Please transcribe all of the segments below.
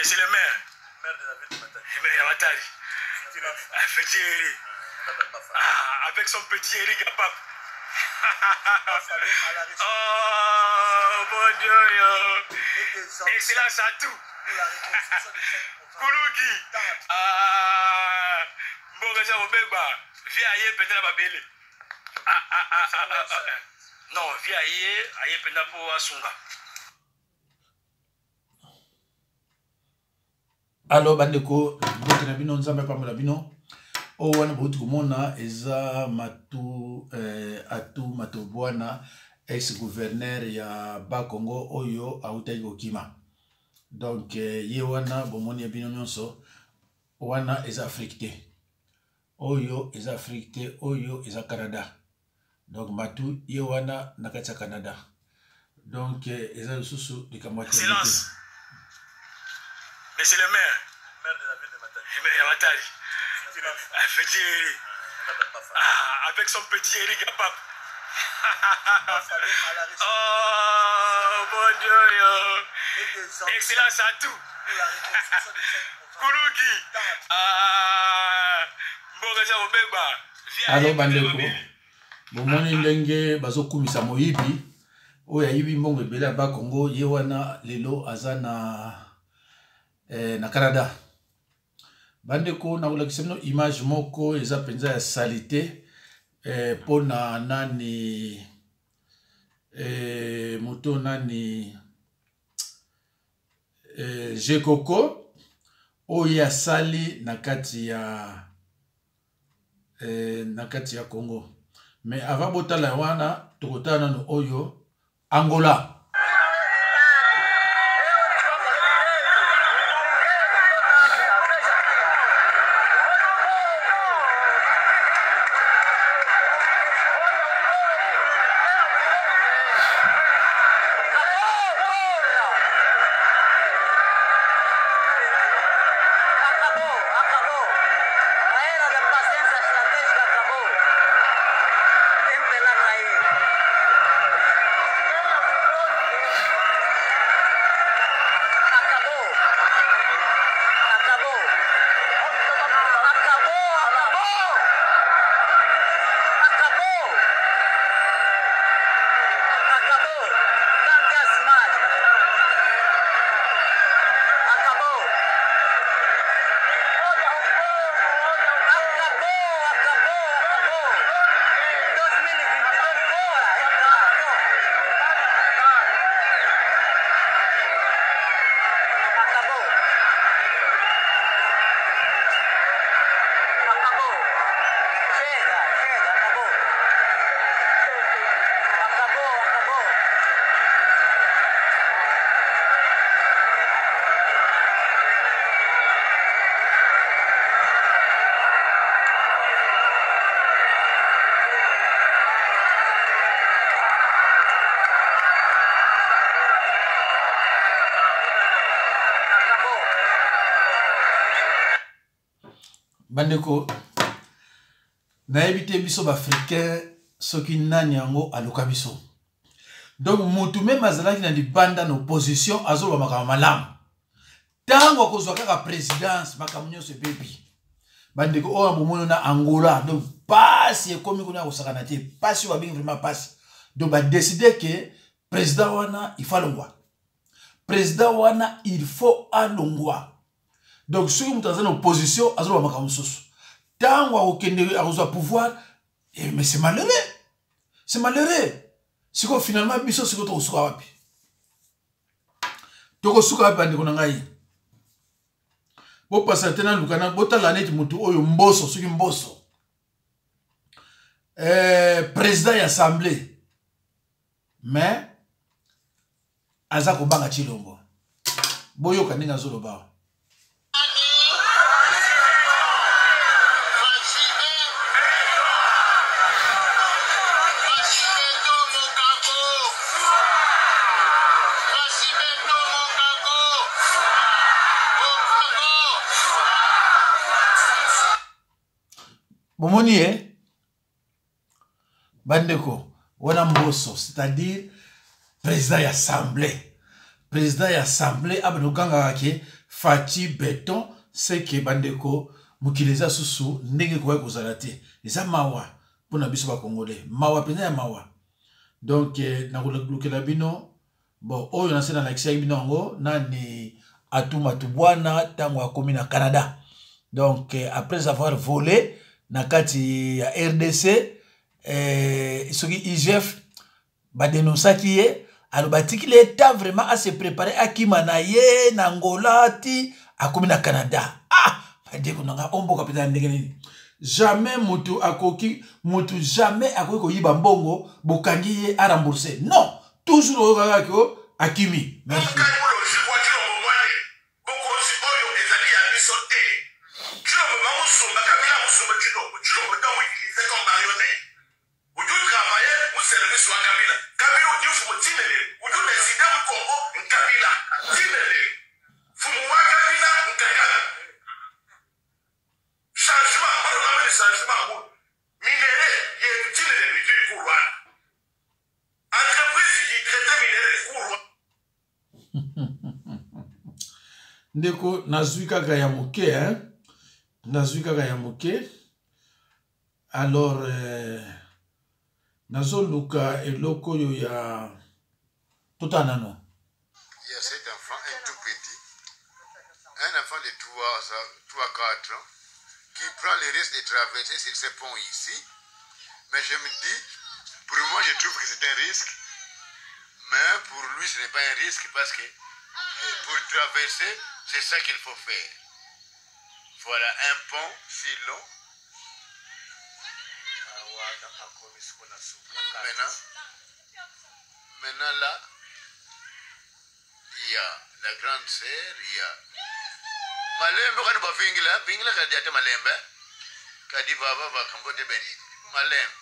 Monsieur le maire. Maire de la ville de Matari. Mais Matari. Avec son petit Eric Apap. Oh mon Dieu. Excellence à tout. Koulouki. Mbogaza Obeba. Viens ailleurs peut-être la babele. Non, viens ailleurs peut-être pour Asunga. Alors bandeko bote na bino nzambe pamela bino o wana bauti komona eza matu atu matobwana ex-gouverneur ya Bakongo oyo autaki kokima. Donc ye wana bomoni ya bino nyonso wana eza Afrique te. Oyo eza Afrique te, oyo eza Canada. Donc matu ye wana nakati ya Canada. Donc eza lisusu likambo ya Excellence. Monsieur le maire. Maire de la ville de Matari. Mais Matari. Avec son petit Eric Apap. Oh mon Dieu. Excellence à tout. Koulouki. Mbogaza Obeba. Alors bandeko bomoni ndenge bazokumisa moyibi oyo ayibi mbongo ebele ya Bakongo ye wana lelo aza na Canada. Bandeko na ulakisa bino image moko eza penza ya salite pona nani moto nani Jekoko oyo asali na kati ya Congo. Mais avant botala wana tokotana no oyo Angola. Bandeko na ebite biso ba africain soki nani yango aluka biso. Donc mutu même azalaki na libanda na opposition azolo makama malamu. Tango akozwa kaka présidence makamnyo se bebi. Bandeko oyo bomono na Angola. Donc pasi ekomi kuna kosakana te. Pasi wa bingi vraiment pasi. Donc ba décider que président wana il faut alongwa. Président wana il faut alongwa. Donc, ceux qui sont en opposition, ils ont un souci. Tant qu'ils ont un pouvoir, mais c'est malheureux. C'est malheureux. C'est que finalement, ils sont en train de se faire. Ils sont en train de se faire. Ils sont en président de l'Assemblée. Mais, ils sont en train de se faire. Boyo kaninga zoloba. Bomoni bandeko wana mboso, c'est-à-dire président de l'Assemblée. président ya assemblée abanokanga ke Fati Beton c'est que bandeko mukileza susu ndenge kwa kozala te eza mawa pona biso ba congolais mawa pena ya mawa donc na kolukela bino bon oyo na sena lakisa bino ngo nani Atuma Tubwana tango akomi na Canada donc après avoir volé na kati ya RDC soki IGF ba dénonçaki ye alobatiki l'état vraiment à se préparer à kimana ye na Angola ti akomi na Canada badeko nanga ombo kapita ndenge nini jamais mutu akoki mutu jamais akoki koyiba mbongo bokangi ye a rembourser non toujours okaka ko akimi merci ndeko nazwi kaka ya moke hein nazwi kaka ya moke alors nazoluka eloko yo ya totanano il y a cet enfant un tout petit un enfant de 3-4 ans qui prend le risque de traverser sur ce pont ici mais je me dis pour moi je trouve que c'est un risque mais pour lui ce n'est pas un risque parce que pour traverser c'est ça qu'il faut faire. Voilà un pont si long. Maintenant là, il y a la grande sœur, il y a Malembe quand on va vingla quand il y a Malembe, quand il va camboter béni. Malembe.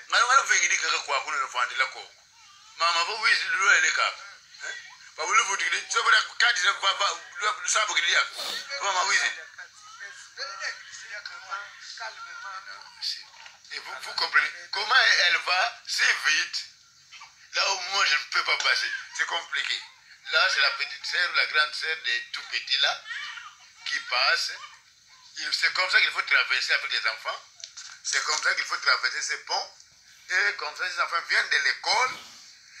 Ngalo vingidi kaka kwa kuna nafandi la ko. Mama vo wizi lo ele kaka. Babulu vutili so bora kadi na baba sabo kilia mama wizi et vous comprenez comment elle va si vite là où moi je ne peux pas passer c'est compliqué là c'est la petite sœur la grande sœur des tout petits là qui passe c'est comme ça qu'il faut traverser avec les enfants c'est comme ça qu'il faut traverser ces ponts et comme ça les enfants viennent de l'école.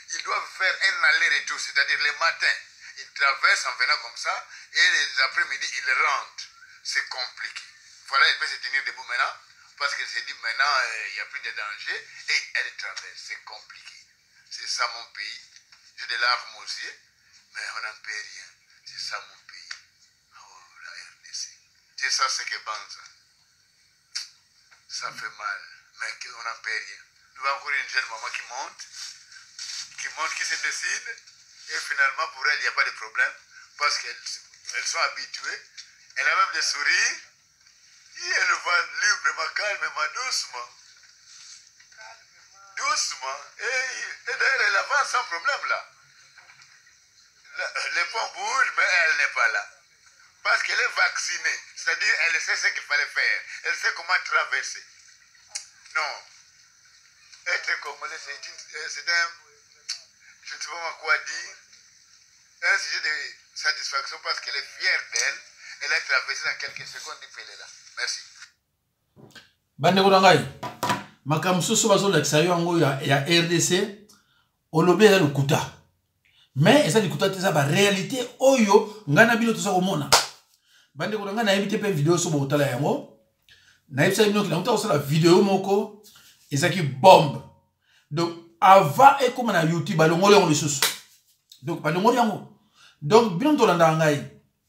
Ils doivent faire un aller-retour, c'est-à-dire les matins, ils traversent en venant comme ça, et les après-midi, ils rentrent. C'est compliqué. Voilà, elle peut se tenir debout maintenant, parce qu'elle s'est dit maintenant, il n'y a plus de danger, et elle traverse. C'est compliqué. C'est ça mon pays. J'ai des larmes aux yeux, mais on n'en peut rien. C'est ça mon pays. Oh, la RDC. C'est ça ce que Banza. Ça fait mal, mais on n'en peut rien. Nous avons encore une jeune maman qui monte, qui se décide, et finalement pour elle il n'y a pas de problème, parce qu'elles sont habituées, elle a même des sourires, et elle va librement, calmement, doucement, et d'ailleurs elle avance sans problème là. Les ponts bougent, mais elle n'est pas là, parce qu'elle est vaccinée, c'est-à-dire elle sait ce qu'il fallait faire, elle sait comment traverser. Non, être congolais c'est un... Je ne sais pas quoi dire. Un sujet de satisfaction parce qu'elle est fière d'elle. Elle a traversé dans quelques secondes du pays là. Merci. Bande Korangai, Makamusu bazolakisa yo yango ya RDC, olobe ya lukuta. Mais eza lukuta te za ba réalité oyo ngana bino to sa komona. Bande Korangai na yebite pe vidéo so botala yango. Na yebisa bino ki na uta osala vidéo moko ezaki bombe. Donc avant et comme na YouTube balongole on les sous donc balongole yango donc bino to landa ngai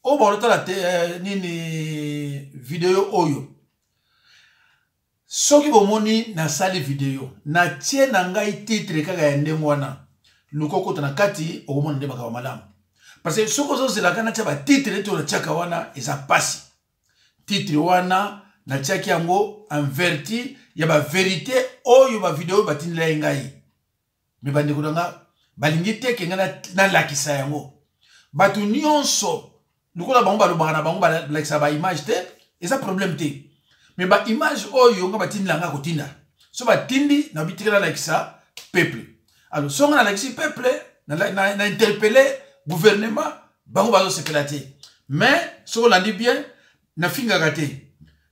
o ba rota la nini vidéo oyo soki bomoni na sali vidéo na tie na ngai titre kaka ya ndenge wana lukoko to na kati o mona ndeba ka malamu parce que soko zo zela kana tia ba titre to na chaka wana eza pasi titre wana na tiaki yango en verti ya ba vérité oyo ba vidéo batindela ngai mais bande kodanga balingi te kenga na lakisa yango batu nyonso lukola bango balobaka na bango balakisa ba image te eza problème te mais ba image oyo nga batindela nga kotinda so batindi na bitikela lakisa peuple alors songa na lexi peuple na interpeller gouvernement bango bazo sepela te mais soko landi bien na finga te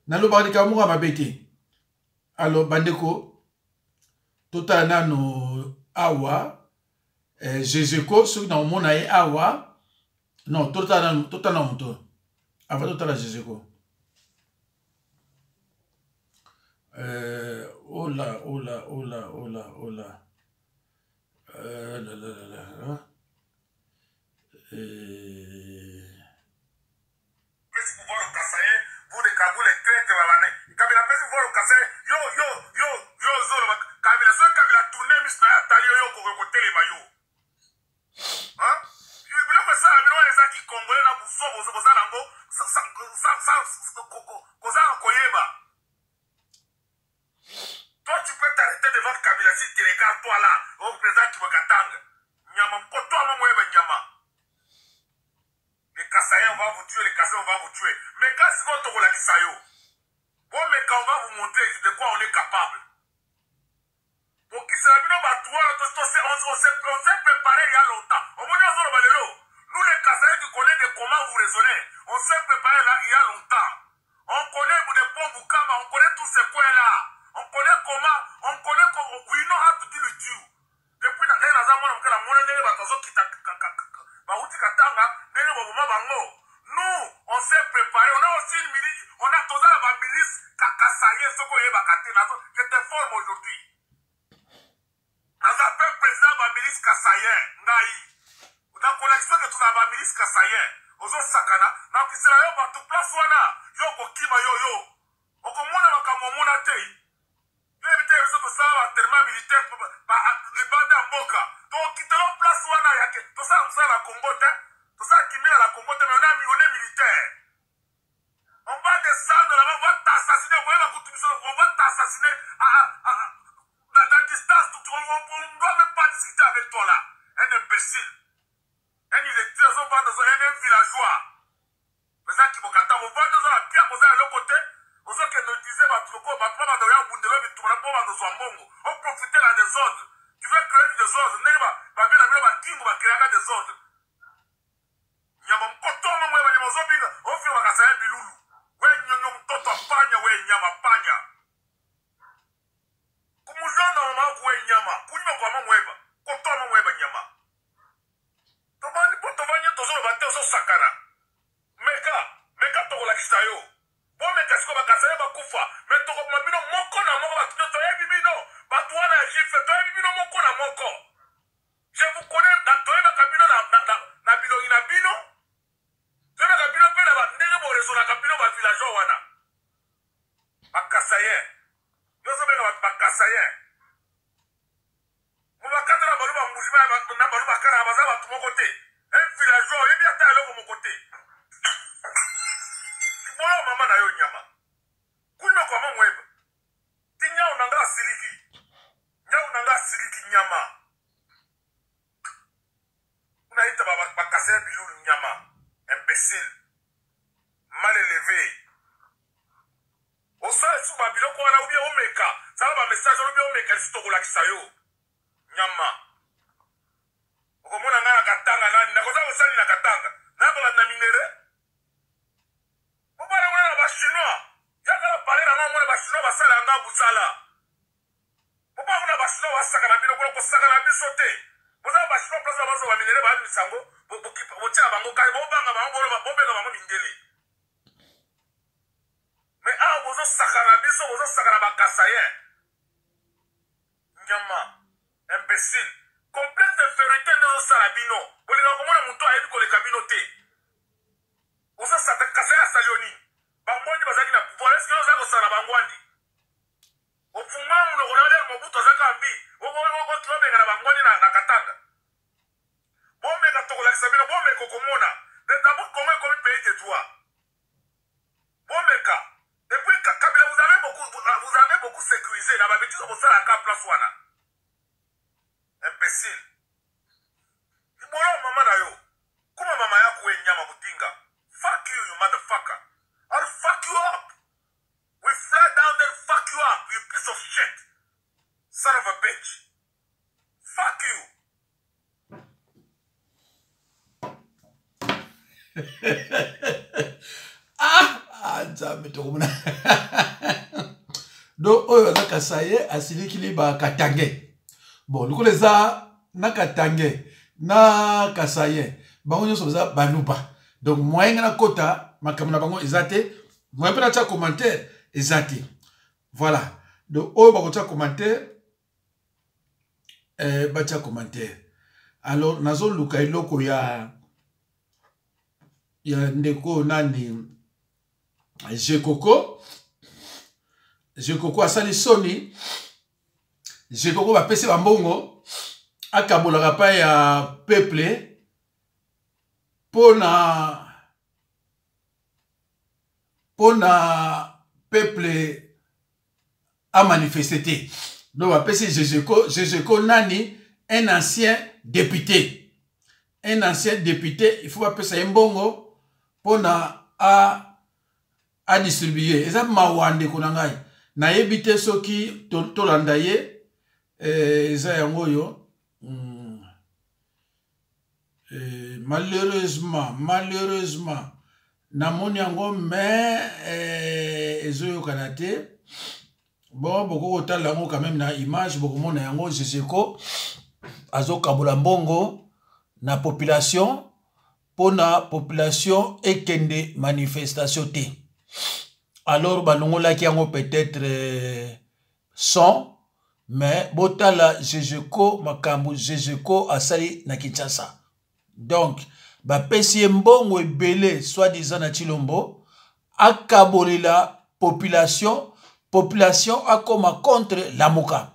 na lo ba ka mo mabete alors bandeko totala nano awa Jezeko soki na omona ye awa non totala moto ava totala Jezeko ola toi, tu peux t'arrêter devant Kabila si tu regardes toi là, au président Kibokatanga. Nyama, toi, les Kassaïens, on va vous tuer, les Kassaïens, on va vous tuer. Mais quand c'est qu'on te roule à Kisayo, bon, mais quand on va vous montrer de quoi on est capable. Pour Kisabino, on s'est préparé il y a longtemps. Nous, les Kassaïens qui connaissent comment vous raisonnez, on s'est préparé là il y a longtemps. On connaît des bons Bukama, on connaît tous ces coins-là. On connaît comment, we know how to deal with you. Depuis la nous, on s'est préparé, on a aussi une milice, on a tous la milice Kakasaye, ce qu'on est je te forme aujourd'hui. On a fait président de la milice Kassaye, Naï. On a collecté que tout la milice Kassaye, aux autres Sakana, dans qui sera yo, tout place wana, yo, Kokima, yo. On commande à Kamomona Tei. Tellement militaire les bandes en boca donc quitte la place où on a tout ça la Congo tout ça qui met à la Congo mais on est militaire on va descendre là-bas on va t'assassiner on va t'assassiner à la distance on ne doit même pas discuter avec toi là un imbécile un électeur on va dans un villageois mais ça qui m'a on va dans la pierre posée à l'autre côté on sait que nous disait on profitait là des ordres. Tu veux créer des ordres. Des ordres. Je vous connais imbécile, mal élevé. Au sein sous Babylone, on a oublié Omeka. Ça va un message, on a oublié Omeka, c'est au lac Sayo. Nyama. Au moment où on a Katanga, na koza osali na Katanga. Na kola na minere. Pourquoi on a ba chinois? Yaka parler na moi ba chinois ba sala nga busala. Pourquoi on a ba chinois ba saka na bino ko saka na bisote? Vous avez ba chinois place ba zo ba minere ba bisango. Botia bango kai bo banga bango bo bega bango mindele. Mais ah bozo saka na biso bozo saka na ba kasayen. Nyama imbécile. Complexe d'infériorité dans Salabino. Vous les avez comment monter à l'école cabinoté. Vous savez ça cassé à Salioni. Bangwandi bazaki na pouvoir. Est-ce que vous avez ça na Bangwandi? Au fuma mon ronalder mon bout tozaka ambi. Au tu vas benga na Bangwandi na Katanga. Bon mais quand on l'examine bon mais kokomona. D'abord comment comme pays de toi. Bon mais ka. Depuis Kabila vous avez beaucoup sécurisé. La bêtise au ça la place wana. Imbécile. Ibolo mama na yo. Kuma mama yako we nyama mutinga. Fuck you, you motherfucker. I'll fuck you up. We fly down there, fuck you up, you piece of shit. Son of a bitch. Fuck you. nzambe tokomona. Donc oyo aza Kasaye asilikili ba Katange. Bon, likolo eza na Katange na Kasaye. Bango nyonso baza baluba. Donc moyen na kota makambo na bango ezate. Moyen pe na tia commentaire ezate. Voilà. Donc oyo bakotia commentaire batia commentaire. Alors nazo luka iloko ya ndeko nani Jekoko asali soni. Jekoko ba pese bambongo akabolaka pa ya peuple pona peuple a manifesté. Donc ba pese Jekoko nani un ancien député. Un ancien député, il faut pas pesa mbongo pona a distribuer. Eza mawande konangai. Na yebite soki tolanda ye eza yango yo. Malheureusement na moni yango mais ezoyo kanate. Bon, beaucoup de temps quand même na image beaucoup mona yango Jekoko azo kabola mbongo na population pona population ekende manifestation te. Alors balongola ki yango peut-être 100 mais botala Jekoko makambo Jekoko asali na Kinshasa. Donc ba pesi mbongo ebele soi-disant na Chilombo akabolela population akoma contre Lamuka.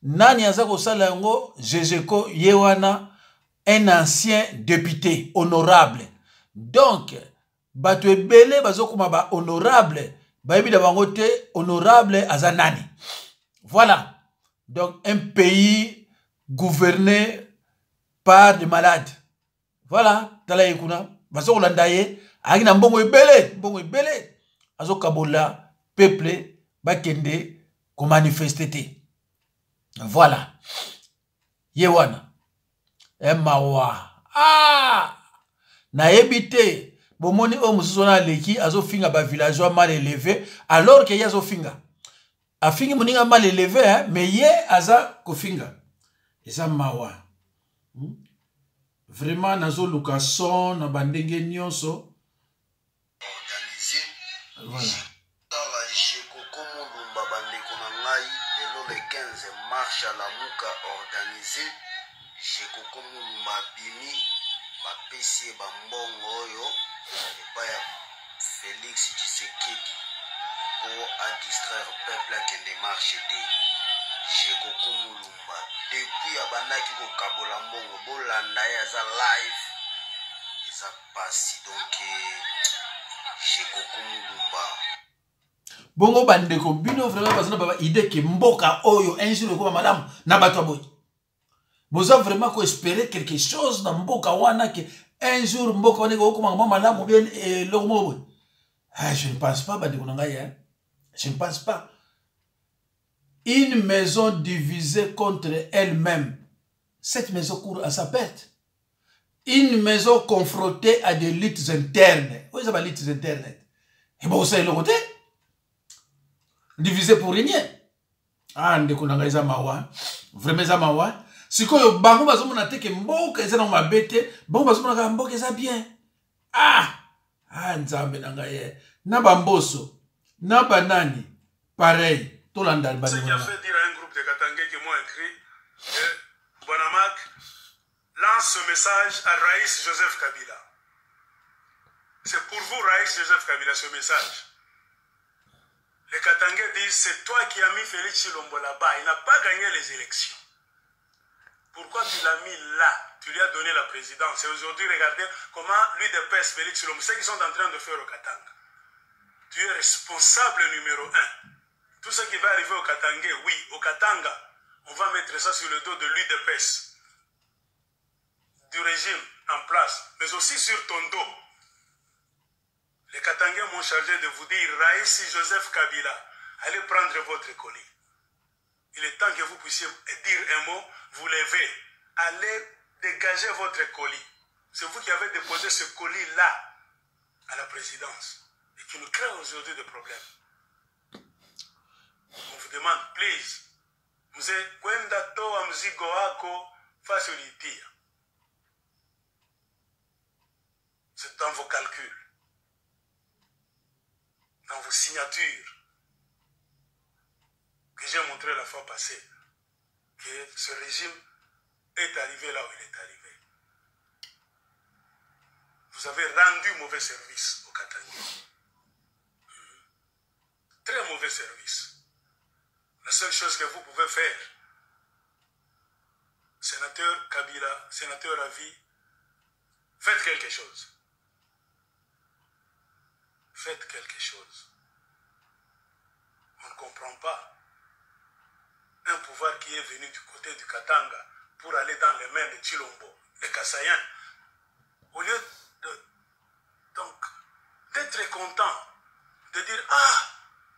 Nani aza kosala yango Jekoko yewana un ancien député honorable. Donc bato ebele bazokoma ba honorable bayebi da bango te honorable aza nani. Voilà. Donc un pays gouverné par des malades. Voilà, tala yekuna bazokolanda ye akina mbongo ebele azokabola peuple bakende ko manifester te. Voilà. Yewana. Mawa. Na ebite. Bomoni o musuzona leki azo finga ba villageois mal élevé alors que yazo finga. A fingi moninga mal élevé hein, mais ye aza ko finga. Eza mawa. Vraiment nazo lukason na bandenge nyonso. Organisé. Voilà. Dans la Jekoko Mulumba bandeko na ngai le 15 marche à Lamuka organisé. Jekoko Mulumba bimi ba pesi ba mbongo oyo epa ya Félix Tshisekedi pour à distraire peuple à kende marche te. Jekoko Mulumba depuis abandaki ko kabola mbongo bolanda ya za live eza pasi donc Jekoko Mulumba Bongo bandeko bino vraiment bazana baba idée que mboka oyo un jour ko madame na bato boy. Vous avez vraiment ko espérer quelque chose dans mboka wana que un jour mboka wana ko madame ou bien lomo. Je ne pense pas bandeko ngai hein. Je ne pense pas. Une maison divisée contre elle-même, cette maison court à sa perte. Une maison confrontée à des luttes internes. Oui, ça va luttes internes. Et bon, c'est le côté. Divisé pour rien. Ah, ndeko nanga eza mawa. Vraiment eza mawa. Sikoyo bango bazomona te ke mboka eza na mabete, bango bazomona ka mboka eza bien. Nzambe nanga ye. Na bamboso, na banani, pareil. Ce qui a fait dire à un groupe de Katangé qui m'ont écrit que Bonamak lance ce message à Raïs Joseph Kabila. C'est pour vous, Raïs Joseph Kabila, ce message. Les Katangé disent c'est toi qui as mis Félix Chilombo là-bas. Il n'a pas gagné les élections. Pourquoi tu l'as mis là? Tu lui as donné la présidence. Et aujourd'hui, regardez comment l'UDPS, Félix Chilombo, ce qu'ils sont en train de faire au Katanga. Tu es responsable numéro 1. Tout ce qui va arriver au Katanga, oui, au Katanga, on va mettre ça sur le dos de l'UDPS, du régime en place, mais aussi sur ton dos. Les Katangais m'ont chargé de vous dire, Raïs Joseph Kabila, allez prendre votre colis. Il est temps que vous puissiez dire un mot, vous levez, allez dégager votre colis. C'est vous qui avez déposé ce colis-là à la présidence et qui nous crée aujourd'hui des problèmes. On vous demande, please, mzee, kwenda toa mzigo wako fasi ulipia. C'est dans vos calculs, dans vos signatures, que j'ai montré la fois passée, que ce régime est arrivé là où il est arrivé. Vous avez rendu mauvais service au Katangui. Très mauvais service. La seule chose que vous pouvez faire, sénateur Kabila, sénateur Ravi, faites quelque chose. Faites quelque chose. On ne comprend pas. Un pouvoir qui est venu du côté du Katanga pour aller dans les mains de Chilombo, les Kassaïens, au lieu d'être content, de dire, ah,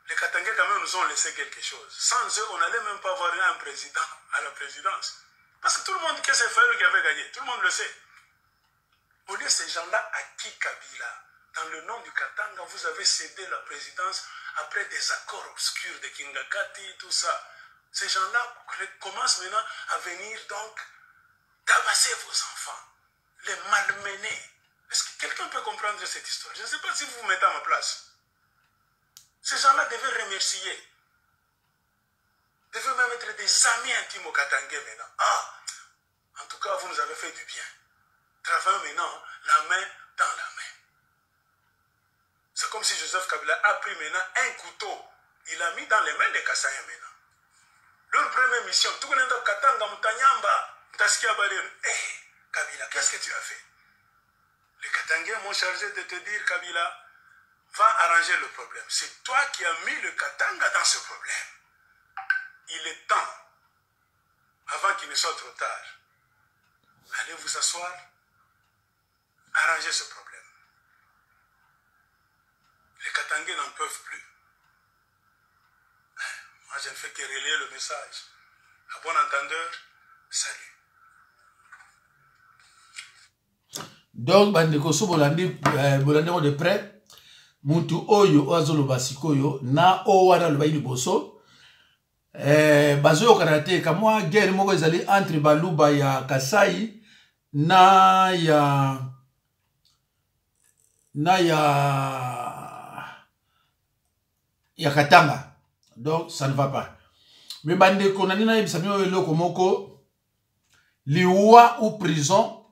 les Katangais quand même nous ont laissé quelque chose. Sans eux, on n'allait même pas avoir un président à la présidence. Parce que tout le monde, que c'est Fayoulou qui avait gagné, tout le monde le sait. Au lieu de ces gens-là, à qui Kabila, dans le nom du Katanga, vous avez cédé la présidence après des accords obscurs de Kingakati, tout ça. Ces gens-là commencent maintenant à venir donc tabasser vos enfants, les malmener. Est-ce que quelqu'un peut comprendre cette histoire? Je ne sais pas si vous vous mettez à ma place. Ces gens-là devaient remercier. Devaient même être des amis intimes au Katangais maintenant. Ah, en tout cas, vous nous avez fait du bien. Travaillons maintenant la main dans la main. C'est comme si Joseph Kabila a pris maintenant un couteau. Il l'a mis dans les mains des Kassaïens maintenant. Leur première mission, tout le monde Katanga, Mutanyamba, Mutasikia Balero. Hé, Kabila, qu'est-ce que tu as fait? Les Katangais m'ont chargé de te dire, Kabila, va arranger le problème. C'est toi qui as mis le Katanga dans ce problème. Il est temps, avant qu'il ne soit trop tard, allez vous asseoir, arranger ce problème. Les Katangais n'en peuvent plus. Moi, je ne fais que relayer le message. À bon entendeur, salut. Donc, bandeko so bolandi de près, mutu oyo azolo basikoyo na owana lo bayi boso. Bazo karate kamwa guerre moko ezali entre baluba ya Kasai na ya Katanga. Donc ça ne va pas. Mais bandeko nani na yebisa bino eloko moko liwa ou prison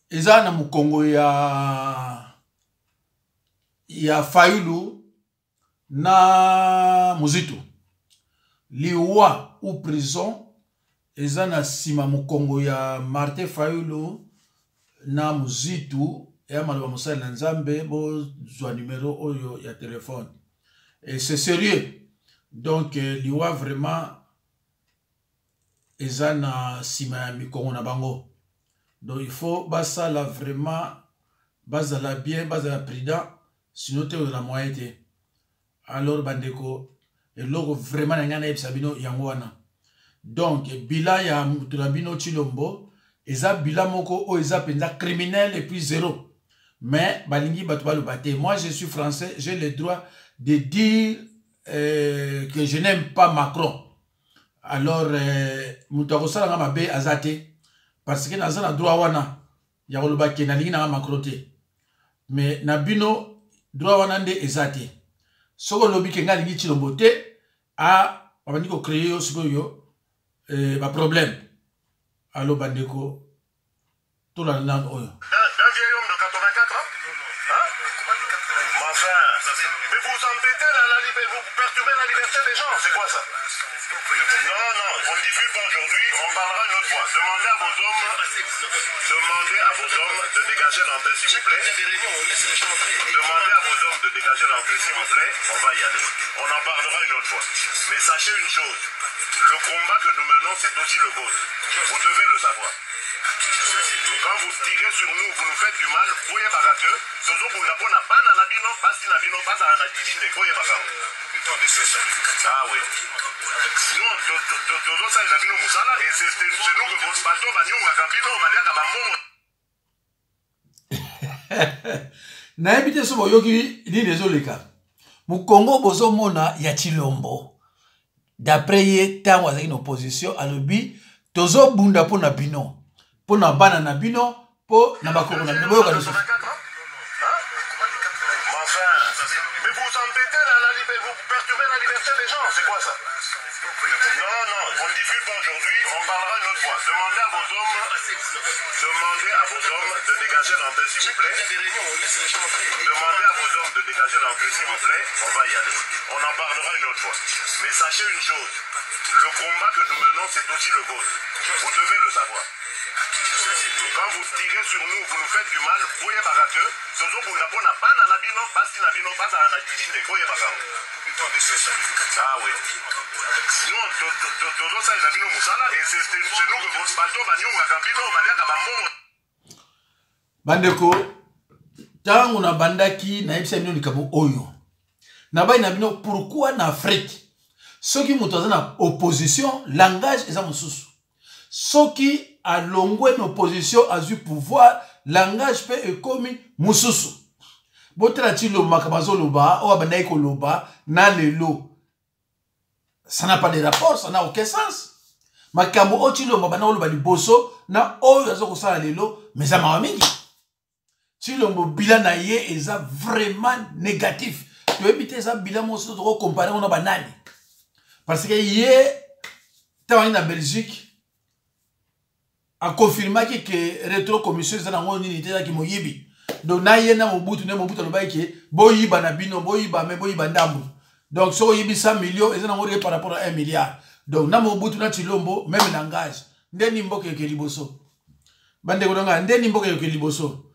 eza na mukongo ya Fayoulou na Muzitu. Liwa ou prison eza na sima mukongo ya Martin Fayoulou na Muzitu ya maloba mosala na Nzambe bo zwa numéro oyo ya téléphone. Et c'est sérieux. Donc liwa vraiment eza na sima ya mikongo na bango. Donc il faut basa la vraiment basa la bien basa la prudent sinon te la moyenne. Alors bandeko et logo vraiment ngana ebisabino yango wana. Donc bila ya tulabino Chilombo eza bila moko o eza penza criminel et puis zéro. Mais balingi batu ba le baté. Moi je suis français, j'ai le droit de dire que je n'aime pas Macron. Alors mutako sala ngama be azate parce que naza na droit wana ya koloba ke na lingi na Macron te. Mais na bino droit wana nde ezate. Soko lobi ke nga lingi Chilombo te a babandi ko créer yo sikoyo ba problème. Allo bandeko tout la langue oyo. Un vieil homme de 84 ans? Hein? Mais enfin, mais vous embêtez la liberté, vous perturbez la liberté des gens, c'est quoi ça? Non, non, on ne discute pas aujourd'hui, on parlera une autre fois. Demandez à vos hommes de dégager l'entrée, s'il vous plaît. Demandez à vos hommes de dégager l'entrée, s'il vous plaît. On va y aller. On en parlera une autre fois. Mais sachez une chose, le combat que nous menons, c'est aussi le vôtre. Vous devez le savoir. Quand vous tirez sur nous, vous nous faites du mal, vous voyez pas que ah oui. Nous, ça il a vu nous ça et c'est nous que votre bateau va nous à Gambino, on va dire à Bambon. nayebi te so boyoki nini ezoleka mokongo bozomona ya Tshilombo d'après ye ntango azalaki na opposition alobi tozobunda mpo na bino mpo na bana na bino mpo na bakoko na bino boyoka lisusu. Mais vous embêtez la liberté, vous perturbez la liberté des gens, c'est quoi ça? Non, non, on ne diffuse pas aujourd'hui, on parlera une autre fois. Demandez à vos hommes de dégager l'entrée, s'il vous plaît. Demandez à vos hommes de dégager l'entrée, s'il vous plaît. On va y aller. On en parlera une autre fois. Mais sachez une chose, le combat que nous menons, c'est aussi le vôtre. Vous devez le savoir. Quand vous tirez sur nous, vous nous faites du mal, voyez barake, sozo bunda bana na bino, basi na bino, basa na dignité, voyez barake. Ah oui. Nous, tozo ça na bino musala, et c'est nous que vos bateaux banyonga kabino, baliaka bambongo. Bandeko, tango na bandaki na yebisa bino likabo oyo. Na bai na bino, pourquoi na Afrique? Soki moto aza na opposition, langage eza mosusu. Soki a longwe une opposition a eu pouvoir, langage peut ekomi mususu. Botela Tshilombo makabazo loba, o abandai ko loba, na lelo. Ça n'a pas de rapport, ça n'a aucun sens. Makambo o Tshilombo bana loba liboso, na oyo azo kosala lelo, mais ça m'a mingi. Tshilombo bilan na ye eza vraiment négatif. Tu éviter ça bilan mosusu to comparer on a banani. Parce que ye tawana na Belgique a confirmé que rétro commission za nango nini te ki moyibi. Donc na ye na Mobutu loba ke boyiba na bino boyiba me boyiba ndambu. Donc so yibi 100 millions et za nango par rapport à 1 milliard. Donc na Mobutu na Tshilombo même langage. Ndeni mboke ke liboso. Bande ko nga ndeni mboke ke liboso.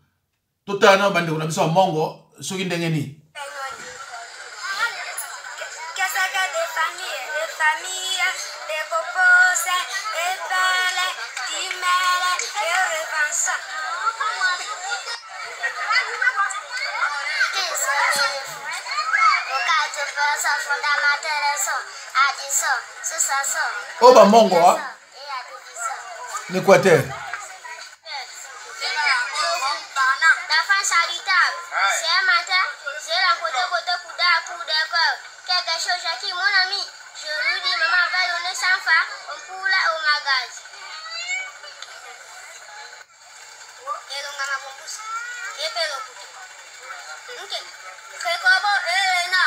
Tota na bande ko na biso mongo soki ndenge ni. Oh bah mongo hein? L'Équateur. La fin charitable. C'est un matin, j'ai la côté pour d'accord. Quelque chose à qui mon ami. Je lui dis maman va donner 100 francs au poule au magasin. Et donc maman compose. Et pelo. OK. Rekobo na.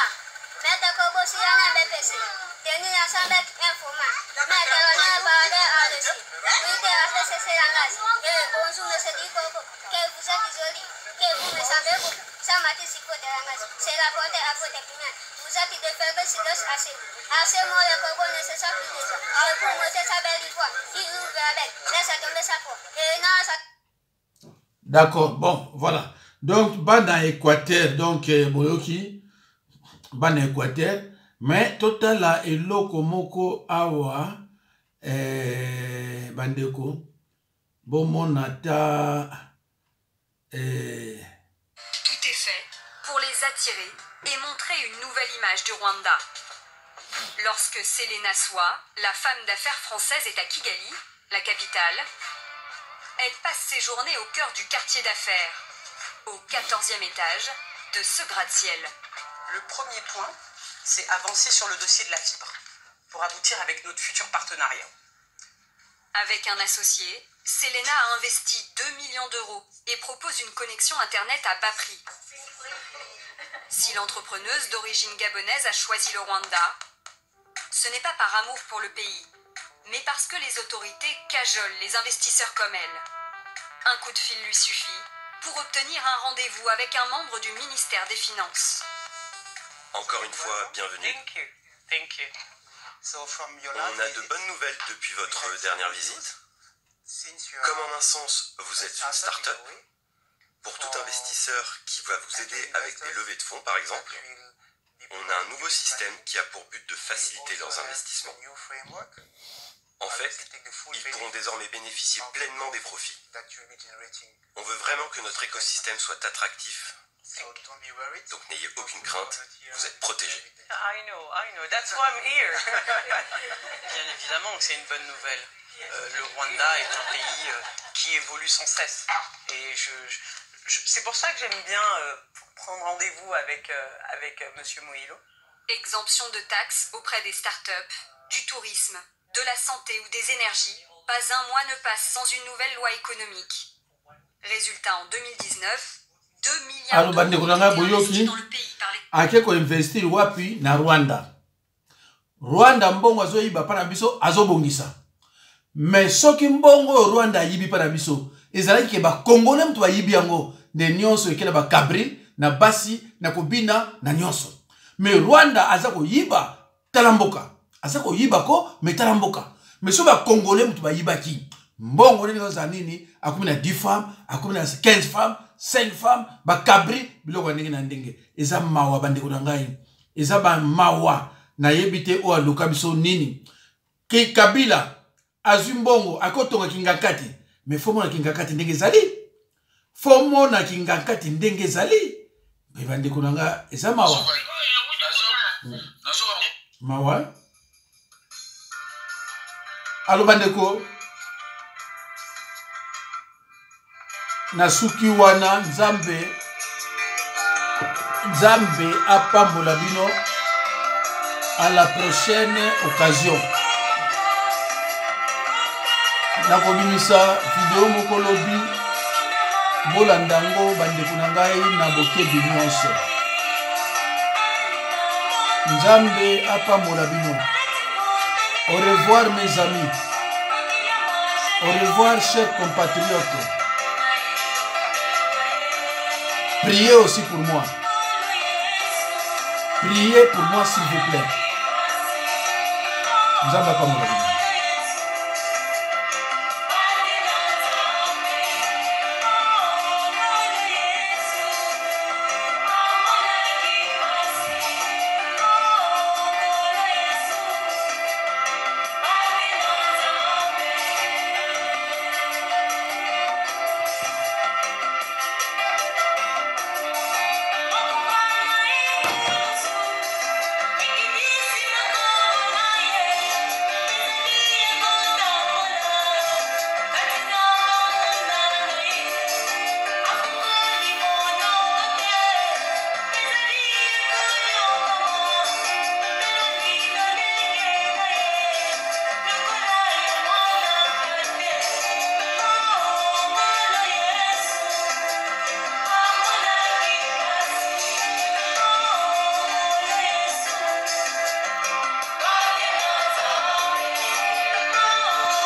Mette kobo si ana BPC. Teni ya sambe informa. Mette la ba de ADC. Oui de ACC langage. Et bonjour monsieur Dikobo. Que vous êtes isolé. Que vous me semblez beau. Ça m'a dit si côté langage. C'est la porte à côté primaire. Vous êtes de faible silence assez. Assez moi le kobo nécessaire plus déjà. Et pour monter sa belle voix. Il ouvre avec. Laisse tomber sa peau. Et non ça. D'accord, bon, voilà. Donc, bana Équateur, donc, boyoki, bana Équateur, mais total la eloko moko awa, bandeko, bomonata, Tout est fait pour les attirer et montrer une nouvelle image du Rwanda. Lorsque Selena Swa, la femme d'affaires française, est à Kigali, la capitale, elle passe ses journées au cœur du quartier d'affaires, au 14e étage de ce gratte-ciel. Le premier point, c'est avancer sur le dossier de la fibre pour aboutir avec notre futur partenariat. Avec un associé, Selena a investi 2 millions d'euros et propose une connexion Internet à bas prix. Si l'entrepreneuse d'origine gabonaise a choisi le Rwanda, ce n'est pas par amour pour le pays, mais parce que les autorités cajolent les investisseurs comme elle. Un coup de fil lui suffit pour obtenir un rendez-vous avec un membre du ministère des Finances. Encore une fois, bienvenue. Thank you. On a de bonnes nouvelles depuis votre dernière visite. Comme en un sens, vous êtes une start-up, pour tout investisseur qui va vous aider avec des levées de fonds, par exemple, on a un nouveau système qui a pour but de faciliter leurs investissements. En fait, ils pourront désormais bénéficier pleinement des profits. On veut vraiment que notre écosystème soit attractif. Donc n'ayez aucune crainte, vous êtes protégés. I know, that's why I'm here. Bien évidemment que c'est une bonne nouvelle. Le Rwanda est un pays qui évolue sans cesse. Et c'est pour ça que j'aime bien prendre rendez-vous avec Monsieur Moïlo. Exemption de taxes auprès des startups, du tourisme, de la santé ou des énergies. Pas un mois ne passe sans une nouvelle loi économique. Résultat, en 2019, 2 milliards d'euros investis dans le pays par les... Akeko investir wapi na Rwanda. Rwanda mbongo azoyiba pana biso azobongisa. Mais soki mbongo Rwanda yibi pana biso, ezalaki ke ba Congolais mtu bayibi yango ne nyonso ekela ba kabri na basi na kobina na nyonso. Mais Rwanda azako yiba talamboka. Azako yiba ko metalamboka. Mais so ba Congolais mtu bayiba ki. Mbongo nini za nini akumi na 10 femmes, akumi na 15 femmes, 5 femmes, ba kabri biloko ndenge na ndenge. Eza mawa bandeko na ngai. Eza ba mawa na yebite o aluka biso nini. Ki Kabila azumbongo akotonga kingakati. Mais fomo na kingakati ndenge zali. Fomo na kingakati ndenge zali. Mais bandeko na ngai eza mawa. Mawa. Alo bandeko. Nasuki wana Nzambe apambola bino à la prochaine occasion. Nakobimisa video mokolobi bolandango bandeko na ngai na bokebi nyonso. Nzambe apambola bino. Au revoir mes amis. Au revoir chers compatriotes. Priez aussi pour moi. Priez pour moi s'il vous plaît. Nous allons pas mourir.